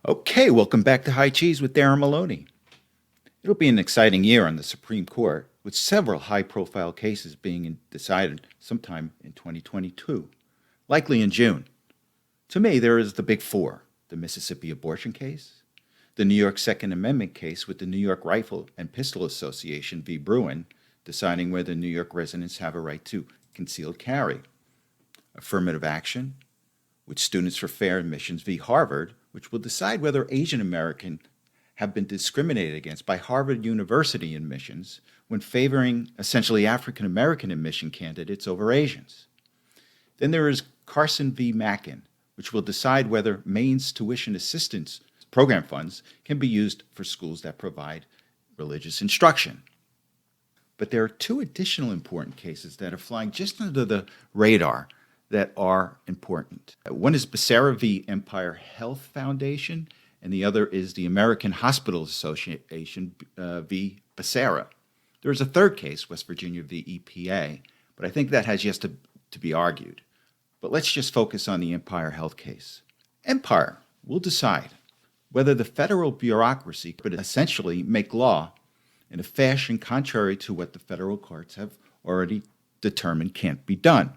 Okay, welcome back to High Cheese with Darren Maloney. It'll be an exciting year on the Supreme Court, with several high-profile cases being decided sometime in 2022, likely in June. To me, there is the big four: the Mississippi abortion case, the New York Second Amendment case with the New York Rifle and Pistol Association v. Bruin, deciding whether New York residents have a right to concealed carry, affirmative action with Students for Fair Admissions v. Harvard, which will decide whether Asian Americans have been discriminated against by Harvard University admissions when favoring essentially African American admission candidates over Asians. Then there is Carson v. Mackin, which will decide whether Maine's tuition assistance program funds can be used for schools that provide religious instruction. But there are two additional important cases that are flying just under the radar that are important. One is Becerra v. Empire Health Foundation, and the other is the American Hospital Association v. Becerra. There is a third case, West Virginia v. EPA, but I think that has yet to be argued. But let's just focus on the Empire Health case. Empire will decide whether the federal bureaucracy could essentially make law in a fashion contrary to what the federal courts have already determined can't be done.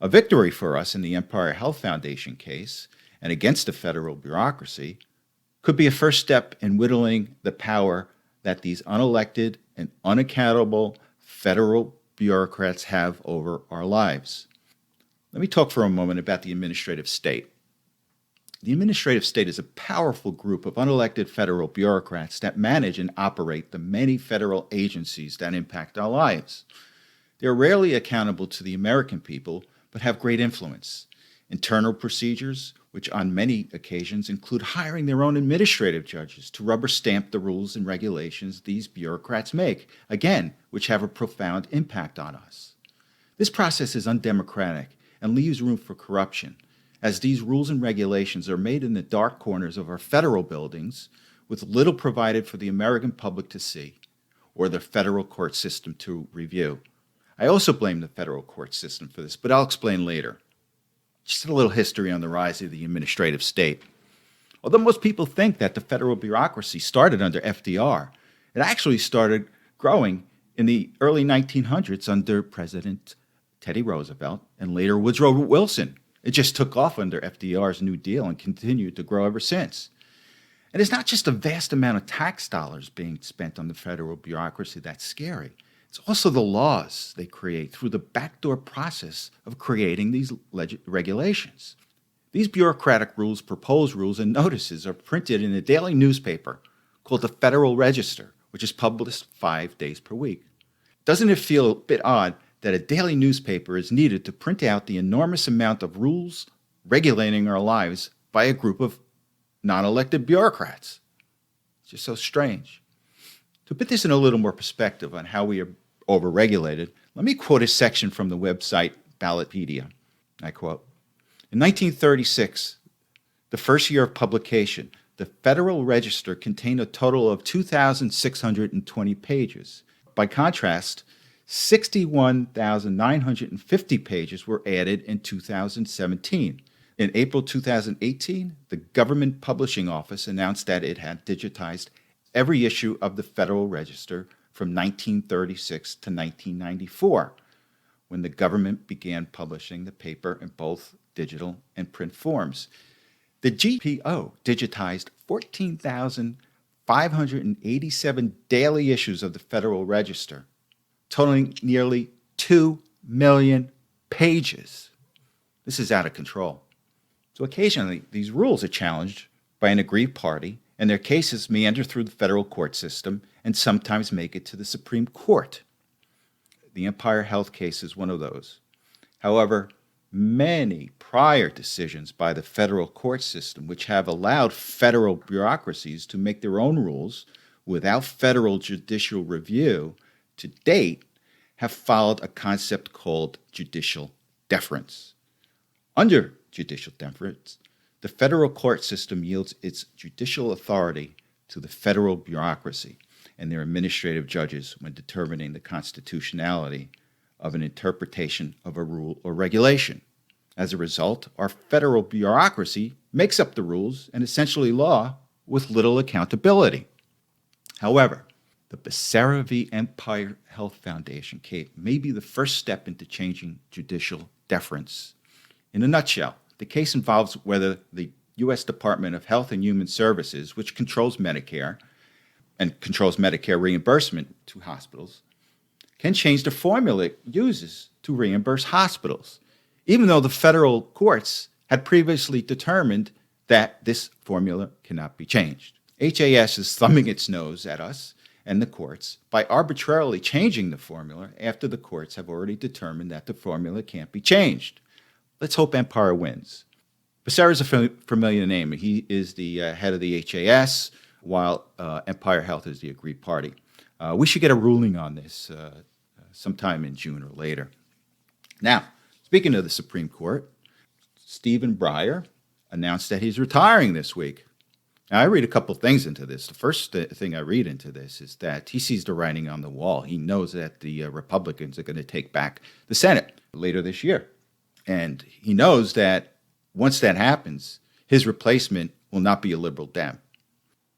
A victory for us in the Empire Health Foundation case and against the federal bureaucracy could be a first step in whittling the power that these unelected and unaccountable federal bureaucrats have over our lives. Let me talk for a moment about the administrative state. The administrative state is a powerful group of unelected federal bureaucrats that manage and operate the many federal agencies that impact our lives. They are rarely accountable to the American people, but have great influence. Internal procedures, which on many occasions include hiring their own administrative judges to rubber stamp the rules and regulations these bureaucrats make, again, which have a profound impact on us. This process is undemocratic and leaves room for corruption, as these rules and regulations are made in the dark corners of our federal buildings with little provided for the American public to see or the federal court system to review. I also blame the federal court system for this, but I'll explain later. Just a little history on the rise of the administrative state. Although most people think that the federal bureaucracy started under FDR, it actually started growing in the early 1900s under President Teddy Roosevelt and later Woodrow Wilson. It just took off under FDR's New Deal and continued to grow ever since. And it's not just a vast amount of tax dollars being spent on the federal bureaucracy that's scary. It's also the laws they create through the backdoor process of creating these regulations. These bureaucratic rules, proposed rules, and notices are printed in a daily newspaper called the Federal Register, which is published 5 days per week. Doesn't it feel a bit odd that a daily newspaper is needed to print out the enormous amount of rules regulating our lives by a group of non-elected bureaucrats? It's just so strange. To put this in a little more perspective on how we are overregulated, let me quote a section from the website Ballotpedia. I quote, "In 1936, the first year of publication, the Federal Register contained a total of 2,620 pages. By contrast, 61,950 pages were added in 2017. In April 2018, the Government Publishing Office announced that it had digitized every issue of the Federal Register from 1936 to 1994, when the government began publishing the paper in both digital and print forms. The GPO digitized 14,587 daily issues of the Federal Register, totaling nearly 2 million pages. This is out of control. So occasionally, these rules are challenged by an aggrieved party, and their cases meander through the federal court system and sometimes make it to the Supreme Court. The Empire Health case is one of those. However, many prior decisions by the federal court system, which have allowed federal bureaucracies to make their own rules without federal judicial review, to date, have followed a concept called judicial deference. Under judicial deference, the federal court system yields its judicial authority to the federal bureaucracy and their administrative judges when determining the constitutionality of an interpretation of a rule or regulation. As a result, our federal bureaucracy makes up the rules and essentially law with little accountability. However, the Becerra v. Empire Health Foundation case may be the first step into changing judicial deference. In a nutshell, the case involves whether the U.S. Department of Health and Human Services, which controls Medicare and controls Medicare reimbursement to hospitals, can change the formula it uses to reimburse hospitals, even though the federal courts had previously determined that this formula cannot be changed. HHS is thumbing its nose at us and the courts by arbitrarily changing the formula after the courts have already determined that the formula can't be changed. Let's hope Empire wins. Becerra is a familiar name. He is the head of the HAS, while Empire Health is the aggrieved party. We should get a ruling on this sometime in June or later. Now, speaking of the Supreme Court, Stephen Breyer announced that he's retiring this week. Now, I read a couple things into this. The first thing I read into this is that he sees the writing on the wall. He knows that the Republicans are going to take back the Senate later this year. And he knows that once that happens, his replacement will not be a liberal Dem.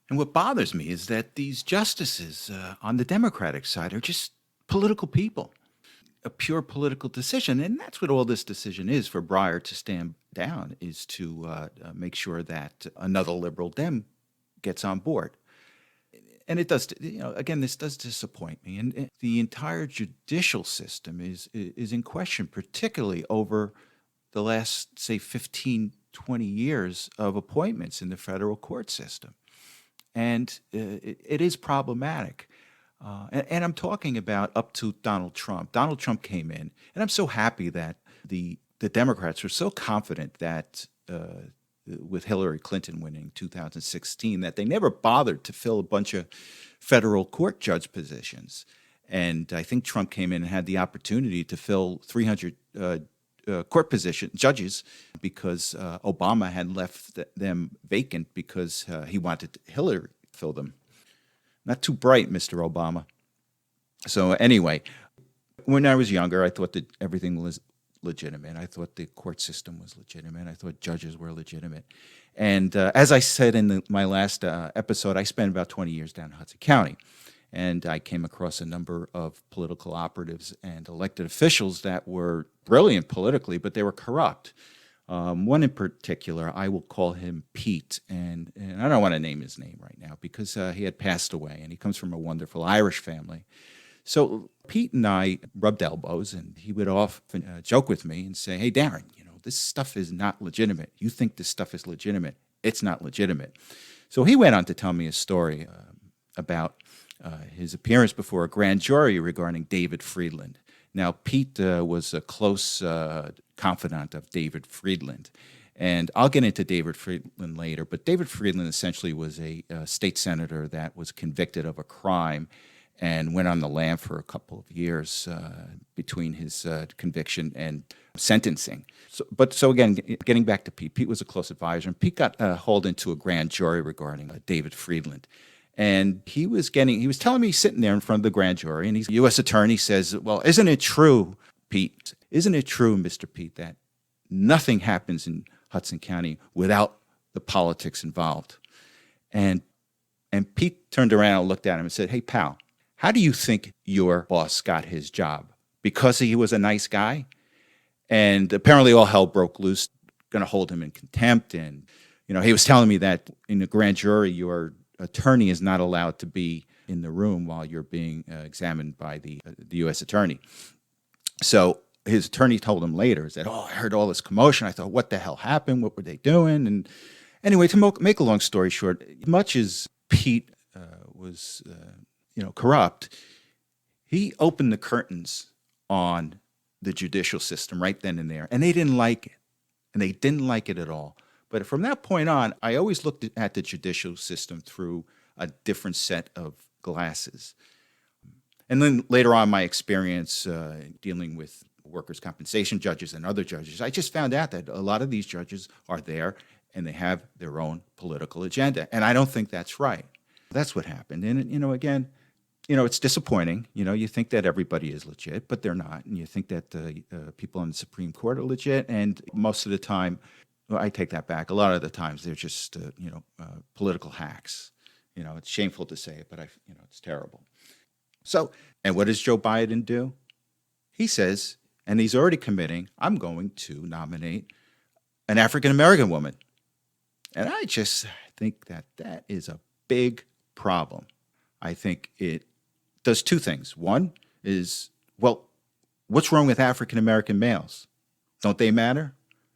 And what bothers me is that these justices on the Democratic side are just political people, a pure political decision. And that's what all this decision is for Breyer to stand down, is to make sure that another liberal Dem gets on board. And it does, again, this does disappoint me. And the entire judicial system is in question, particularly over the last, say, 15, 20 years of appointments in the federal court system. And it is problematic. And I'm talking about up to Donald Trump. Donald Trump came in, and I'm so happy that the Democrats were so confident that with Hillary Clinton winning 2016, that they never bothered to fill a bunch of federal court judge positions. And I think Trump came in and had the opportunity to fill 300 court position judges because Obama had left them vacant because he wanted Hillary to fill them. Not too bright, Mr. Obama. So anyway, when I was younger, I thought that everything was legitimate. I thought the court system was legitimate. I thought judges were legitimate. And as I said in my last episode, I spent about 20 years down in Hudson County. And I came across a number of political operatives and elected officials that were brilliant politically, but they were corrupt. One in particular, I will call him Pete, and I don't want to name his name right now because he had passed away, and he comes from a wonderful Irish family. So Pete and I rubbed elbows, and he would often joke with me and say, "Hey, Darren, this stuff is not legitimate. You think this stuff is legitimate. It's not legitimate." So he went on to tell me a story about his appearance before a grand jury regarding David Friedland. Now, Pete was a close confidant of David Friedland, and I'll get into David Friedland later, but David Friedland essentially was a state senator that was convicted of a crime and went on the lam for a couple of years between his conviction and sentencing. So again, getting back to Pete, Pete was a close advisor, and Pete got hauled into a grand jury regarding David Friedland. And he was telling me sitting there in front of the grand jury, and he's a U.S. attorney, says, "Well, isn't it true, Pete? Isn't it true, Mr. Pete, that nothing happens in Hudson County without the politics involved?" And Pete turned around and looked at him and said, "Hey, pal, how do you think your boss got his job? Because he was a nice guy?" And apparently all hell broke loose, going to hold him in contempt. And, he was telling me that in the grand jury, your attorney is not allowed to be in the room while you're being examined by the U.S. attorney. So his attorney told him later, said, "Oh, I heard all this commotion. I thought, what the hell happened? What were they doing?" And anyway, to make a long story short, much as Pete was, corrupt, he opened the curtains on the judicial system right then and there, and they didn't like it, and they didn't like it at all. But from that point on, I always looked at the judicial system through a different set of glasses. And then later on, my experience dealing with workers' compensation judges and other judges, I just found out that a lot of these judges are there and they have their own political agenda. And I don't think that's right. That's what happened. And, again, it's disappointing. You think that everybody is legit, but they're not. And you think that the people on the Supreme Court are legit. And most of the time, Well, I take that back. A lot of the times they're just, political hacks. It's shameful to say it, but it's terrible. So, and what does Joe Biden do? He says, and he's already committing, I'm going to nominate an African American woman. And I just think that that is a big problem. I think it does two things. One is, well, what's wrong with African American males? Don't they matter?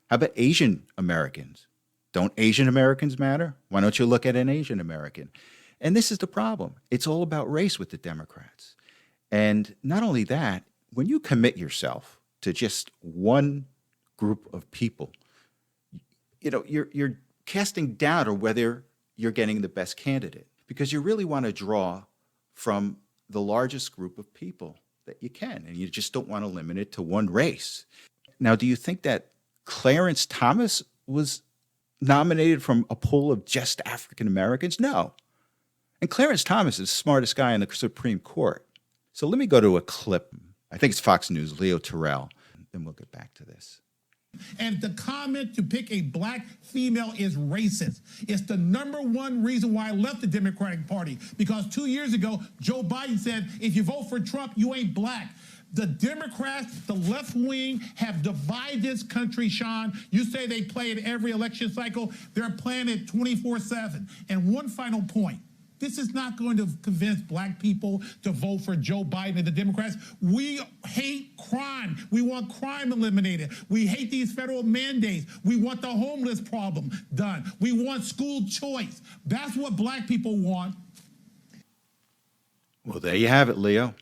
How about Asian Americans? Don't Asian Americans matter? Why don't you look at an Asian American? And this is the problem. It's all about race with the Democrats. And not only that, when you commit yourself to just one group of people, you're casting doubt on whether you're getting the best candidate because you really want to draw from the largest group of people that you can, and you just don't want to limit it to one race. Now, do you think that Clarence Thomas was nominated from a pool of just African Americans? No. And Clarence Thomas is the smartest guy in the Supreme Court. So let me go to a clip. I think it's Fox News, Leo Terrell, then we'll get back to this. And the comment to pick a black female is racist. It's the number one reason why I left the Democratic Party, because 2 years ago, Joe Biden said, if you vote for Trump, you ain't black. The Democrats, the left wing, have divided this country, Sean. You say they play it every election cycle. They're playing it 24/7. And one final point. This is not going to convince black people to vote for Joe Biden and the Democrats. We hate crime. We want crime eliminated. We hate these federal mandates. We want the homeless problem done. We want school choice. That's what black people want. Well, there you have it, Leo.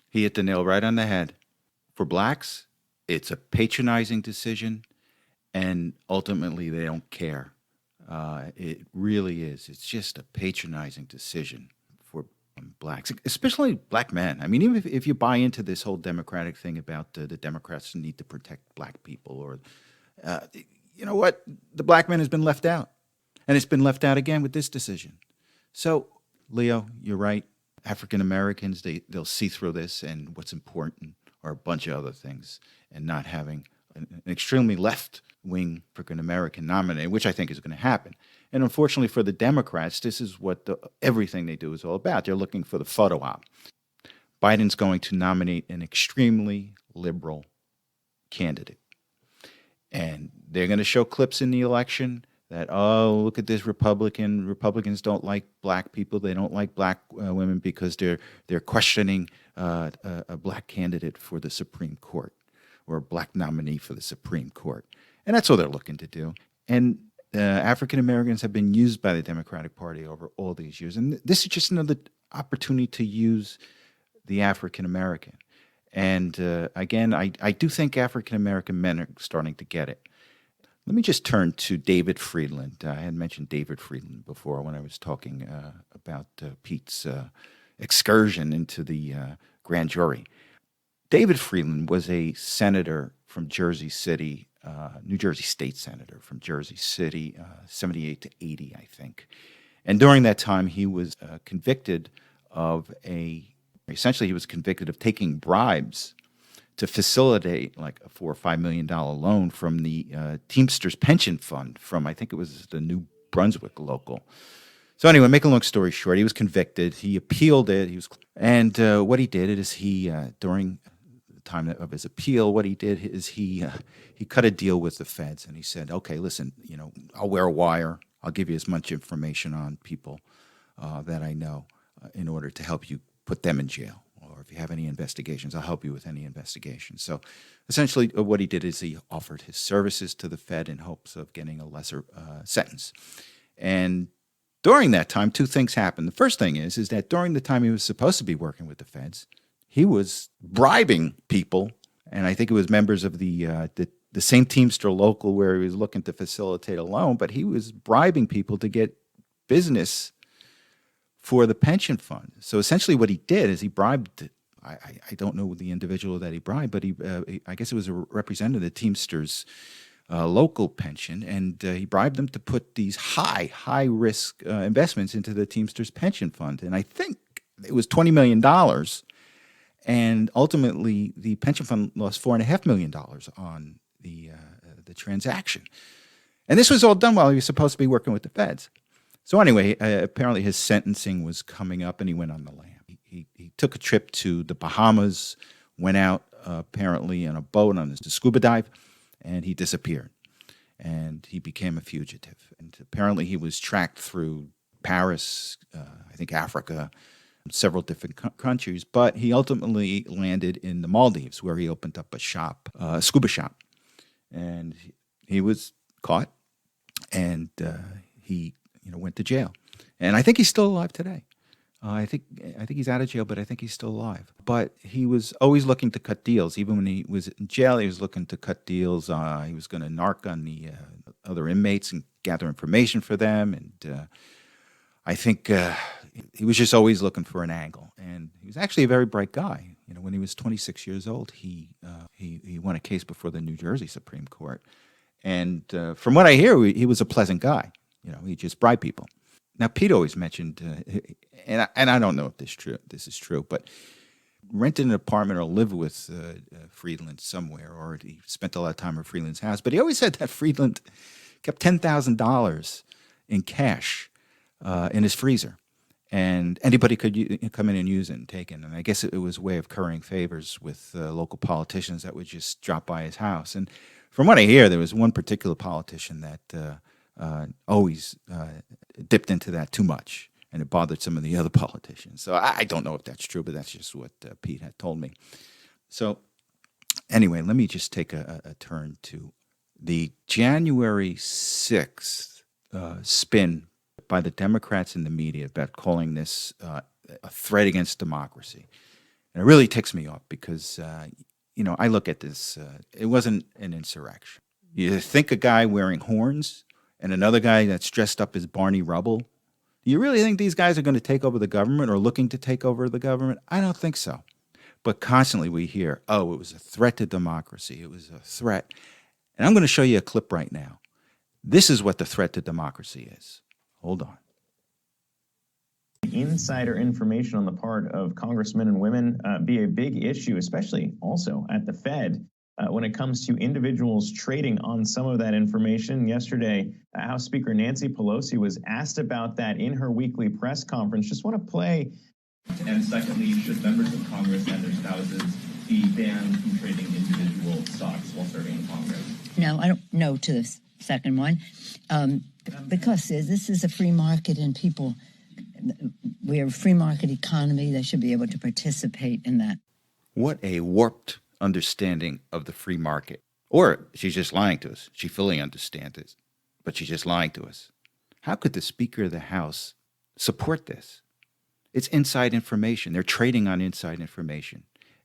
He hit the nail right on the head. For blacks, it's a patronizing decision, and ultimately they don't care. It really is. It's just a patronizing decision for blacks, especially black men. I mean, even if you buy into this whole Democratic thing about the Democrats need to protect black people, or you know what? The black man has been left out, and it's been left out again with this decision. So, Leo, you're right. African Americans, they'll see through this, and what's important are a bunch of other things, and not having an extremely left-wing African American nominated, which I think is going to happen. And unfortunately for the Democrats, this is what everything they do is all about. They're looking for the photo op. Biden's going to nominate an extremely liberal candidate. And they're going to show clips in the election that, oh, look at this Republican. Republicans don't like black people. They don't like black women because they're questioning a black candidate for the Supreme Court, or a black nominee for the Supreme Court. And that's what they're looking to do. And African Americans have been used by the Democratic Party over all these years. And this is just another opportunity to use the African American. And again, I do think African American men are starting to get it. Let me just turn to David Friedland. I had mentioned David Friedland before when I was talking about Pete's excursion into the grand jury. David Friedland was a senator from Jersey City, New Jersey State Senator from Jersey City, 78 to 80, I think. And during that time, he was convicted of essentially he was convicted of taking bribes to facilitate like a $4 or $5 million loan from the Teamsters Pension Fund from, I think it was the New Brunswick local. So anyway, make a long story short, he was convicted. He appealed it. And what he did is during the time of his appeal, what he did is he cut a deal with the feds, and he said, okay, listen, I'll wear a wire. I'll give you as much information on people that I know in order to help you put them in jail. Or if you have any investigations, I'll help you with any investigations. So essentially what he did is he offered his services to the Fed in hopes of getting a lesser sentence. And during that time, two things happened. The first thing is that during the time he was supposed to be working with the feds, he was bribing people, and I think it was members of the same Teamster local where he was looking to facilitate a loan, but he was bribing people to get business for the pension fund. So essentially what he did is he bribed, I don't know the individual that he bribed, but I guess it was a representative of the Teamsters local pension, and he bribed them to put these high-risk investments into the Teamsters pension fund. And I think it was $20 million, and ultimately the pension fund lost $4.5 million on the transaction. And this was all done while he was supposed to be working with the feds. So anyway, apparently his sentencing was coming up, and he went on the lam. He took a trip to the Bahamas, went out apparently in a boat on his scuba dive, and he disappeared. And he became a fugitive. And apparently he was tracked through Paris, I think Africa, several different countries. But he ultimately landed in the Maldives, where he opened up a shop, a scuba shop. And he was caught, and he went to jail. And I think he's still alive today. I think he's out of jail, but I think he's still alive. But he was always looking to cut deals. Even when he was in jail, he was looking to cut deals. He was going to narc on the other inmates and gather information for them. And I think he was just always looking for an angle. And he was actually a very bright guy. When he was 26 years old, he won a case before the New Jersey Supreme Court. And from what I hear, he was a pleasant guy. He just bribed people. Now, Pete always mentioned, and I don't know if this is true, but rented an apartment or lived with Friedland somewhere, or he spent a lot of time at Friedland's house. But he always said that Friedland kept $10,000 in cash in his freezer, and anybody could come in and use it and take it. And I guess it was a way of currying favors with local politicians that would just drop by his house. And from what I hear, there was one particular politician that always dipped into that too much, and it bothered some of the other politicians. So I don't know if that's true, but that's just what Pete had told me. So anyway, let me just take a turn to the January 6th spin by the Democrats in the media about calling this a threat against democracy. And it really ticks me off because, I look at this, it wasn't an insurrection. You think a guy wearing horns and another guy that's dressed up as Barney Rubble, do you really think these guys are going to take over the government or looking to take over the government? I don't think so. But constantly we hear, it was a threat to democracy. It was a threat. And I'm going to show you a clip right now. This is what the threat to democracy is. Hold on. Insider information on the part of congressmen and women be a big issue, especially also at the Fed. When it comes to individuals trading on some of that information. Yesterday, House Speaker Nancy Pelosi was asked about that in her weekly press conference. Just want to play. And secondly, should members of Congress and their spouses be banned from trading individual stocks while serving in Congress? No, I don't know to the second one. Because this is a free market and people, we're a free market economy. They should be able to participate in that. What a warped understanding of the free market. Or she's just lying to us. She fully understands it, but she's just lying to us. How could the Speaker of the House support this? It's inside information. They're trading on inside information.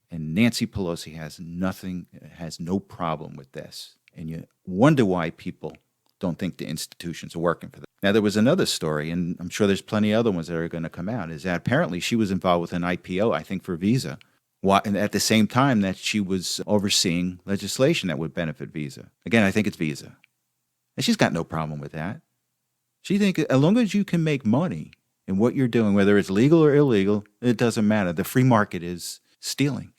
And Nancy Pelosi has no problem with this. And you wonder why people don't think the institutions are working for them. Now, there was another story, and I'm sure there's plenty of other ones that are going to come out, is that apparently she was involved with an IPO, I think, for Visa. And at the same time that she was overseeing legislation that would benefit Visa. Again, I think it's Visa. And she's got no problem with that. She thinks as long as you can make money in what you're doing, whether it's legal or illegal, it doesn't matter. The free market is stealing.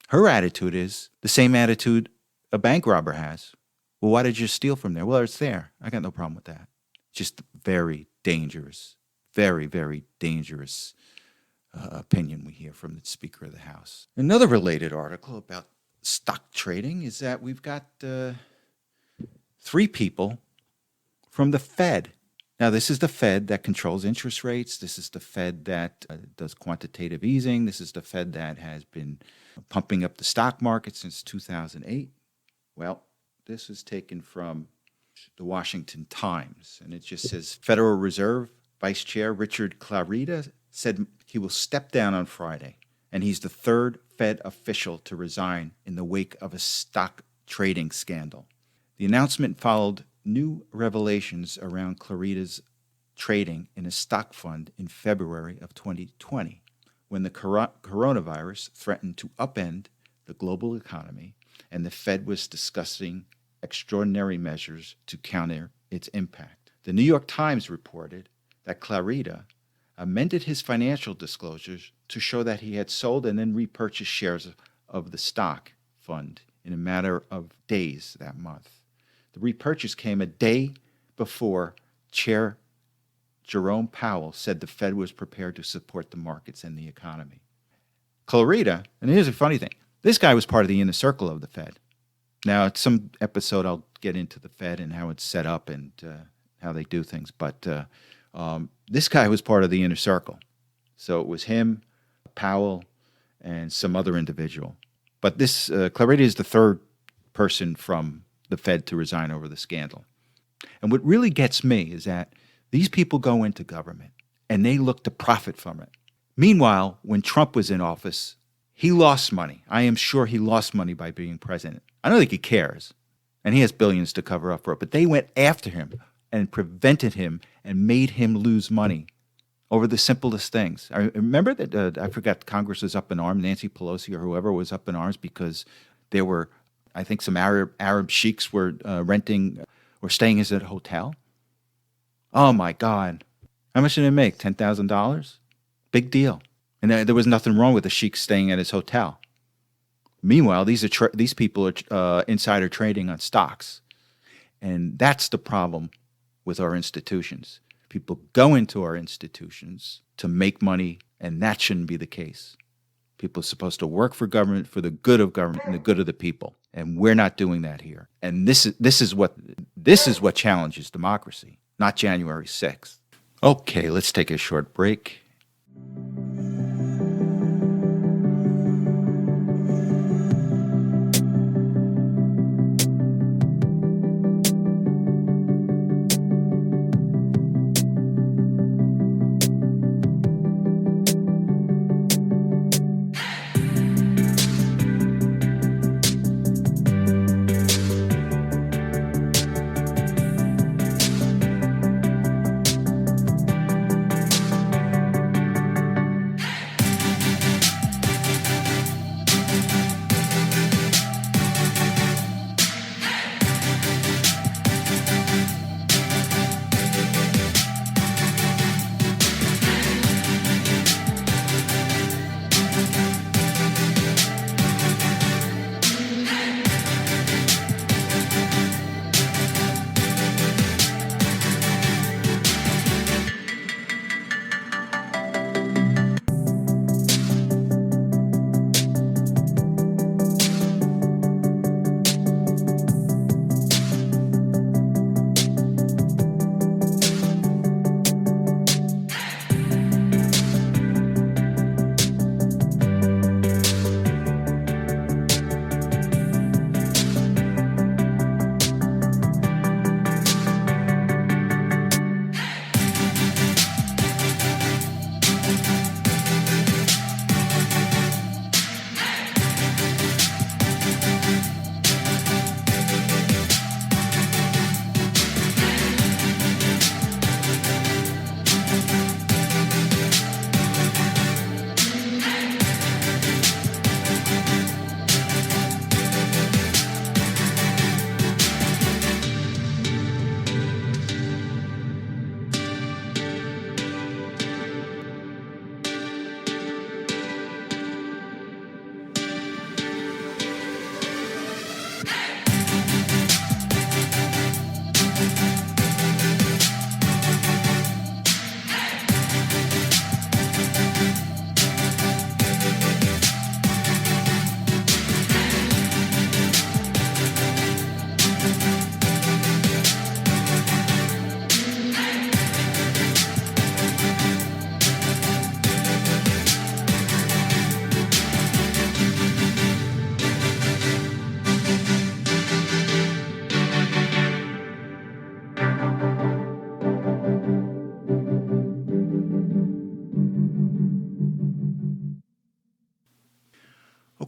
Her attitude is the same attitude a bank robber has. Well, why did you steal from there? Well, it's there. I got no problem with that. Just very dangerous, very, very dangerous opinion we hear from the Speaker of the House. Another related article about stock trading is that we've got 3 people from the Fed. Now, this is the Fed that controls interest rates. This is the Fed that does quantitative easing. This is the Fed that has been pumping up the stock market since 2008. Well, this is taken from the Washington Times, and it just says Federal Reserve Vice Chair Richard Clarida said he will step down on Friday, and he's the 3rd Fed official to resign in the wake of a stock trading scandal. The announcement followed new revelations around Clarida's trading in a stock fund in February of 2020, when the coronavirus threatened to upend the global economy, and the Fed was discussing extraordinary measures to counter its impact. The New York Times reported that Clarida amended his financial disclosures to show that he had sold and then repurchased shares of the stock fund in a matter of days that month. The repurchase came a day before Chair Jerome Powell said the Fed was prepared to support the markets and the economy. Clarida, and here's a funny thing, this guy was part of the inner circle of the Fed. Now, at some episode, I'll get into the Fed and how it's set up and how they do things, but this guy was part of the inner circle. So it was him, Powell, and some other individual. But this Clarida is the third person from the Fed to resign over the scandal. And what really gets me is that these people go into government and they look to profit from it. Meanwhile, when Trump was in office, he lost money. I am sure he lost money by being president. I don't think he cares. And he has billions to cover up for it. But they went after him and prevented him and made him lose money over the simplest things. I remember that, I forgot, Congress was up in arms, Nancy Pelosi or whoever was up in arms because there were, I think, some Arab sheiks were renting or staying at a hotel. Oh, my God. How much did it make? $10,000? Big deal. And there was nothing wrong with the sheik staying at his hotel. Meanwhile, these people are insider trading on stocks. And that's the problem with our institutions. People go into our institutions to make money, and that shouldn't be the case. People are supposed to work for government, for the good of government and the good of the people. And we're not doing that here. And this is what challenges democracy, not January 6th. Okay, let's take a short break.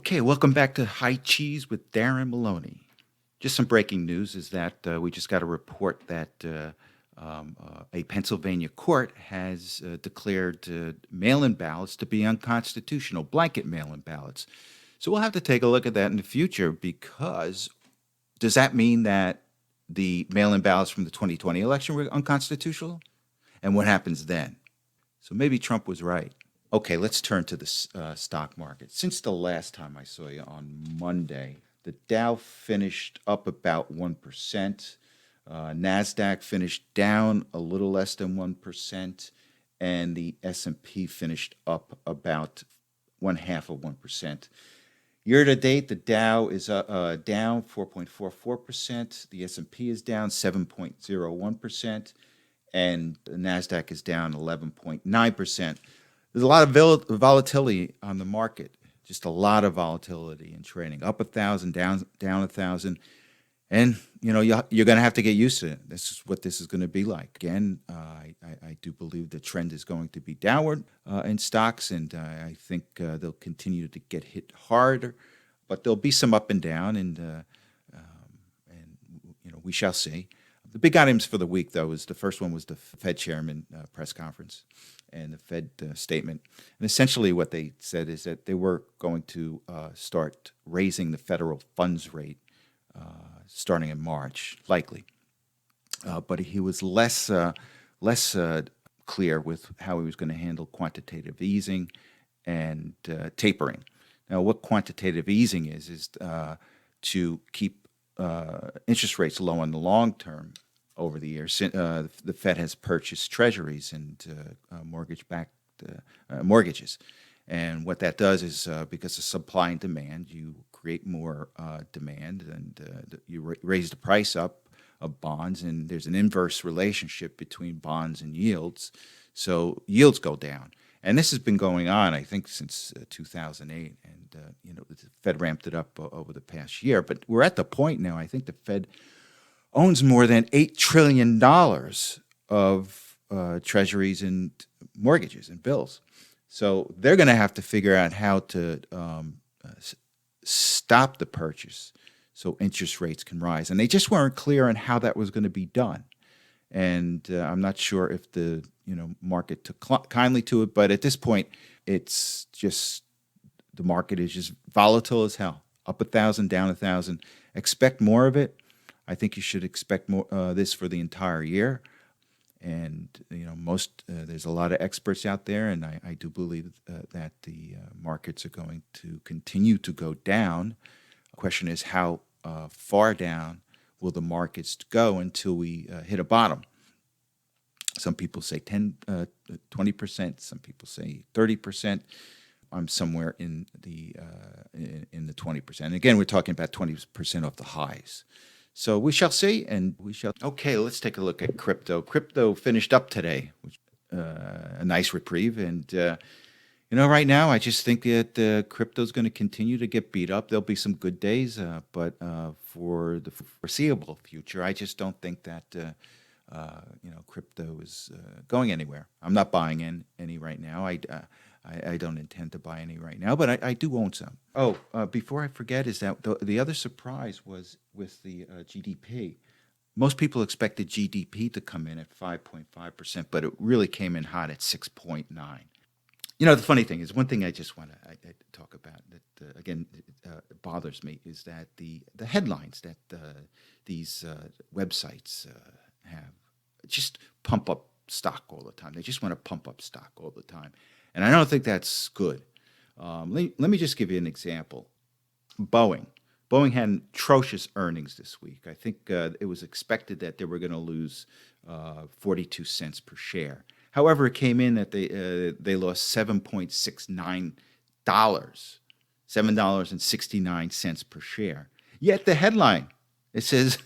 Okay, welcome back to High Cheese with Darren Maloney. Just some breaking news is that we just got a report that a Pennsylvania court has declared mail-in ballots to be unconstitutional, blanket mail-in ballots. So we'll have to take a look at that in the future because does that mean that the mail-in ballots from the 2020 election were unconstitutional? And what happens then? So maybe Trump was right. Okay, let's turn to the stock market. Since the last time I saw you on Monday, the Dow finished up about 1%. NASDAQ finished down a little less than 1%, and the S&P finished up about 0.5%. Year to date, the Dow is down 4.44%, the S&P is down 7.01%, and the NASDAQ is down 11.9%. There's a lot of volatility on the market, just a lot of volatility in trading, up 1,000, down 1,000. And, you're going to have to get used to it. This is what this is going to be like. Again, I do believe the trend is going to be downward in stocks, and I think they'll continue to get hit harder. But there'll be some up and down, and we shall see. The big items for the week, though, is the first one was the Fed chairman press conference and the Fed statement. And essentially what they said is that they were going to start raising the federal funds rate starting in March, likely. But he was less clear with how he was going to handle quantitative easing and tapering. Now, what quantitative easing is to keep interest rates low in the long term over the years. The Fed has purchased treasuries and mortgage-backed mortgages. And what that does is because of supply and demand, you create more demand, and you raise the price up of bonds, and there's an inverse relationship between bonds and yields. So yields go down. And this has been going on, I think, since 2008. And, the Fed ramped it up over the past year. But we're at the point now, I think the Fed owns more than $8 trillion of treasuries and mortgages and bills. So they're going to have to figure out how to stop the purchase so interest rates can rise. And they just weren't clear on how that was going to be done. And I'm not sure if the market took kindly to it, but at this point, it's just the market is just volatile as hell. Up 1,000, down 1,000. Expect more of it. I think you should expect more this for the entire year. And there's a lot of experts out there, and I do believe that the markets are going to continue to go down. The question is how far down will the markets go until we hit a bottom? Some people say 20%. Some people say 30%. I'm somewhere in the 20%. And again, we're talking about 20% off the highs. So we shall see, and we shall. Okay, let's take a look at crypto. Crypto finished up today, which a nice reprieve. And right now, I just think that crypto is going to continue to get beat up. There'll be some good days, but for the foreseeable future, I just don't think that crypto is going anywhere. I'm not buying any right now. I don't intend to buy any right now, but I do own some. Oh, before I forget, is that the other surprise was with the GDP. Most people expected GDP to come in at 5.5%, but it really came in hot at 6.9. The funny thing is, one thing I just want to talk about that, again, it bothers me is that the headlines that these websites have just pump up stock all the time. They just want to pump up stock all the time. And I don't think that's good. Let me just give you an example. Boeing had atrocious earnings this week. I think it was expected that they were going to lose 42 cents per share. However, it came in that they lost $7.69, $7.69 per share. Yet the headline, it says,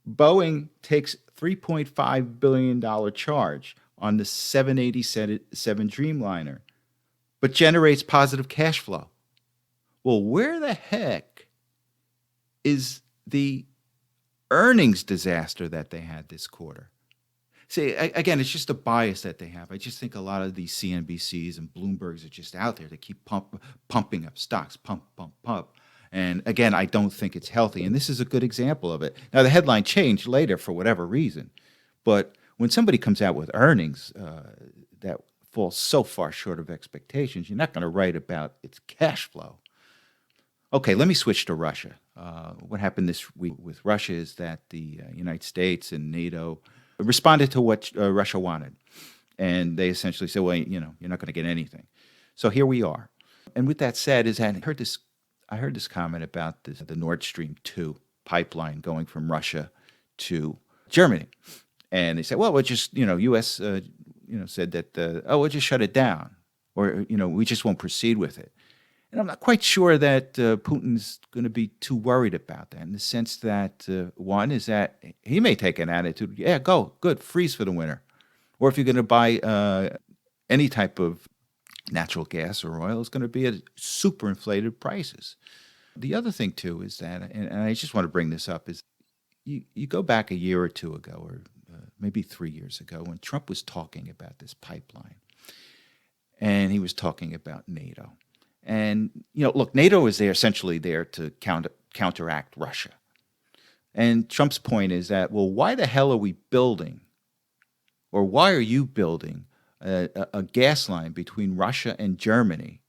Boeing takes $3.5 billion charge on the 787 Dreamliner, but generates positive cash flow. Well, where the heck is the earnings disaster that they had this quarter? See, again, it's just a bias that they have. I just think a lot of these CNBCs and Bloombergs are just out there. They keep pumping up stocks, pump. And again, I don't think it's healthy. And this is a good example of it. Now, the headline changed later for whatever reason. But when somebody comes out with earnings that fall so far short of expectations, you're not going to write about its cash flow. Okay, let me switch to Russia. What happened this week with Russia is that the United States and NATO responded to what Russia wanted. And they essentially said, well, you're not going to get anything. So here we are. And with that said, I heard this comment about the Nord Stream 2 pipeline going from Russia to Germany. And they said, well, we'll just, U.S., said that, we'll just shut it down, or, we just won't proceed with it. And I'm not quite sure that Putin's going to be too worried about that, in the sense that, one, is that he may take an attitude, yeah, go, good, freeze for the winter. Or if you're going to buy any type of natural gas or oil, it's going to be at super inflated prices. The other thing, too, is that, and I just want to bring this up, is you go back a year or two ago, or maybe 3 years ago, when Trump was talking about this pipeline, and he was talking about NATO. And, look, NATO is essentially there to counteract Russia. And Trump's point is that, well, why the hell are we building, or why are you building a gas line between Russia and Germany,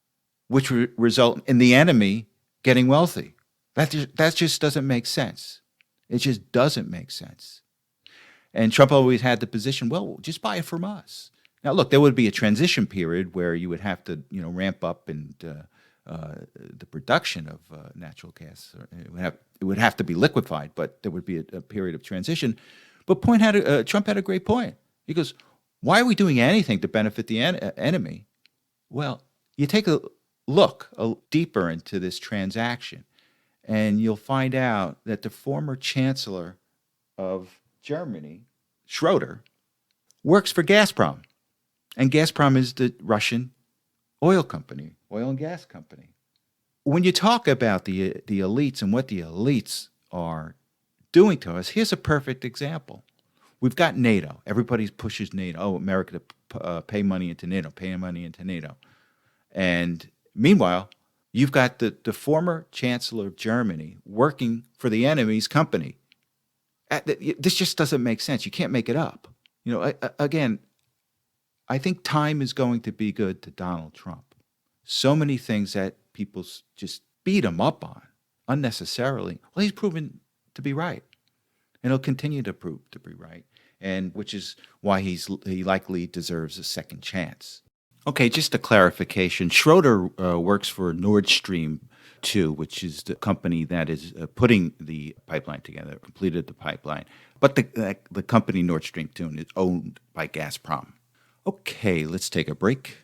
which would result in the enemy getting wealthy? That just doesn't make sense. It just doesn't make sense. And Trump always had the position, well, just buy it from us. Now, look, there would be a transition period where you would have to, ramp up and the production of natural gas. It would have to be liquefied, but there would be a period of transition. But Trump had a great point. He goes, why are we doing anything to benefit the enemy? Well, you take a look deeper into this transaction, and you'll find out that the former chancellor of Germany, Schroeder, works for Gazprom. And Gazprom is the Russian oil and gas company. When you talk about the elites and what the elites are doing to us, here's a perfect example. We've got NATO. Everybody pushes NATO. Oh, America to pay money into NATO, And meanwhile, you've got the former chancellor of Germany working for the enemy's company. This just doesn't make sense. You can't make it up. Again, I think time is going to be good to Donald Trump. So many things that people just beat him up on unnecessarily. Well, he's proven to be right, and he'll continue to prove to be right, and which is why he likely deserves a second chance. Okay, just a clarification. Schroeder works for Nord Stream 2, which is the company that is putting the pipeline together, completed the pipeline. But the company Nord Stream 2 is owned by Gazprom. Okay, let's take a break.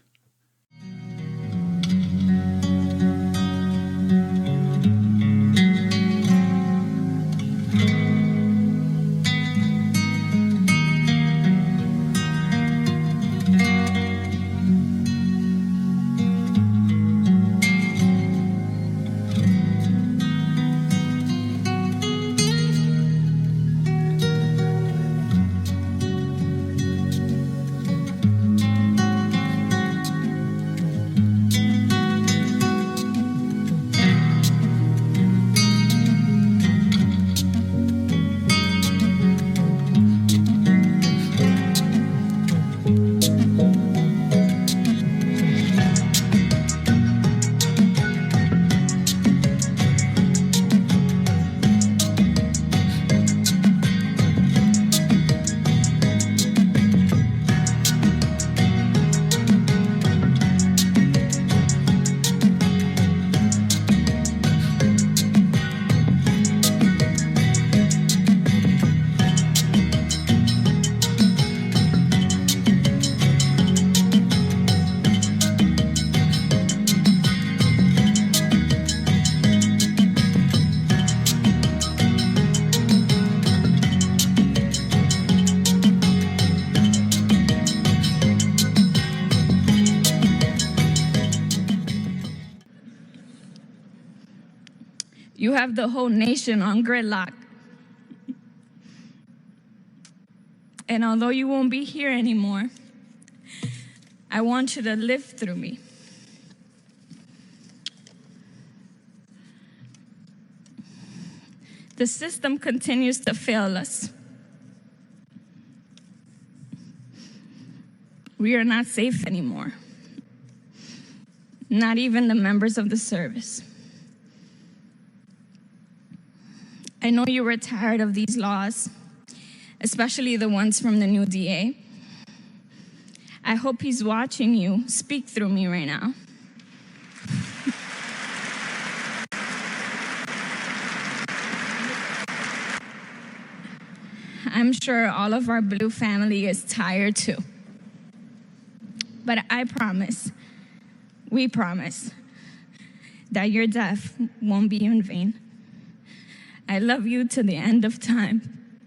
You have the whole nation on gridlock. And although you won't be here anymore, I want you to live through me. The system continues to fail us. We are not safe anymore. Not even the members of the service. I know you were tired of these laws, especially the ones from the new DA. I hope he's watching you speak through me right now. I'm sure all of our blue family is tired too. But I promise, we promise, that your death won't be in vain. I love you to the end of time.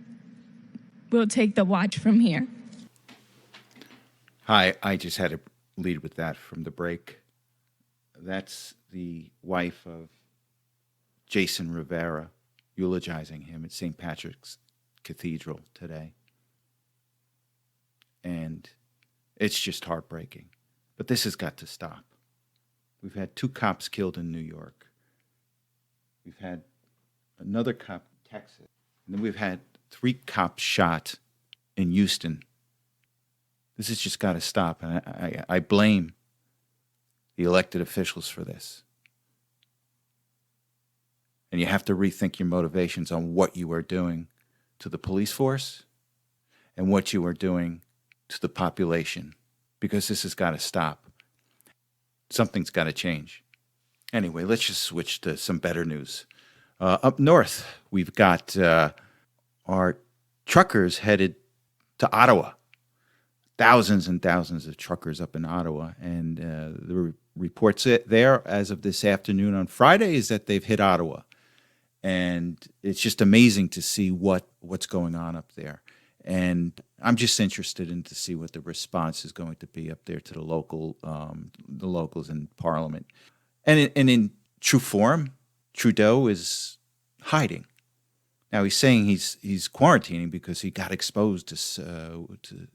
We'll take the watch from here. Hi, I just had to lead with that from the break. That's the wife of Jason Rivera, eulogizing him at St. Patrick's Cathedral today. And it's just heartbreaking. But this has got to stop. We've had 2 cops killed in New York. We've had another cop in Texas. And then we've had 3 cops shot in Houston. This has just got to stop. And I blame the elected officials for this. And you have to rethink your motivations on what you are doing to the police force and what you are doing to the population, because this has got to stop. Something's got to change. Anyway, let's just switch to some better news. Up north, we've got our truckers headed to Ottawa. Thousands and thousands of truckers up in Ottawa. And the reports there as of this afternoon on Friday is that they've hit Ottawa. And it's just amazing to see what's going on up there. And I'm just interested in to see what the response is going to be up there to the locals in Parliament. And in true form, Trudeau is hiding. Now he's saying he's quarantining because he got exposed to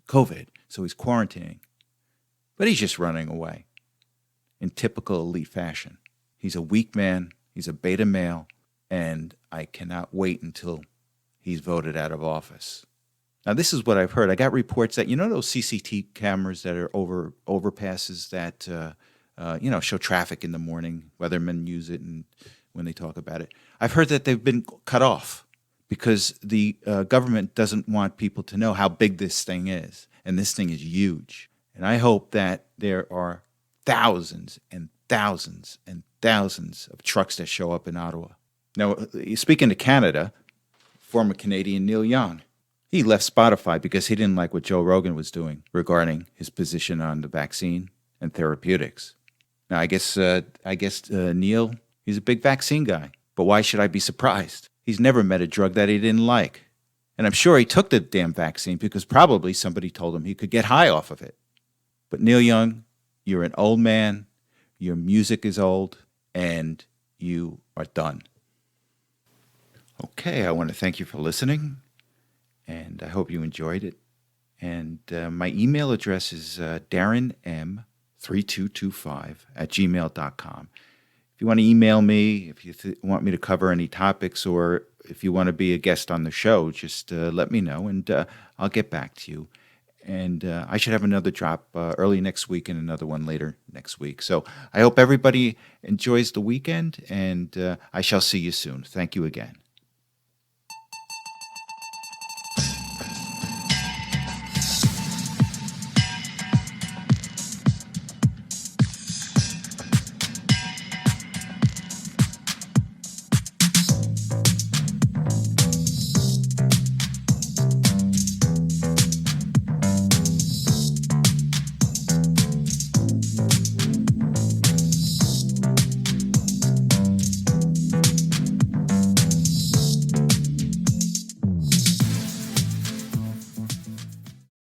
COVID, so he's quarantining. But he's just running away in typical elite fashion. He's a weak man. He's a beta male. And I cannot wait until he's voted out of office. Now, this is what I've heard. I got reports that, those CCTV cameras that are over overpasses that, show traffic in the morning. Weathermen use it and when they talk about it. I've heard that they've been cut off because the government doesn't want people to know how big this thing is. And this thing is huge. And I hope that there are thousands and thousands and thousands of trucks that show up in Ottawa. Now, speaking to Canada, former Canadian Neil Young, he left Spotify because he didn't like what Joe Rogan was doing regarding his position on the vaccine and therapeutics. Now, I guess Neil, he's a big vaccine guy. But why should I be surprised? He's never met a drug that he didn't like. And I'm sure he took the damn vaccine because probably somebody told him he could get high off of it. But Neil Young, you're an old man, your music is old, and you are done. Okay, I want to thank you for listening. And I hope you enjoyed it. And my email address is darrenm3225@gmail.com. If you want to email me, if you want me to cover any topics, or if you want to be a guest on the show, just let me know, and I'll get back to you. And I should have another drop early next week and another one later next week. So I hope everybody enjoys the weekend, and I shall see you soon. Thank you again.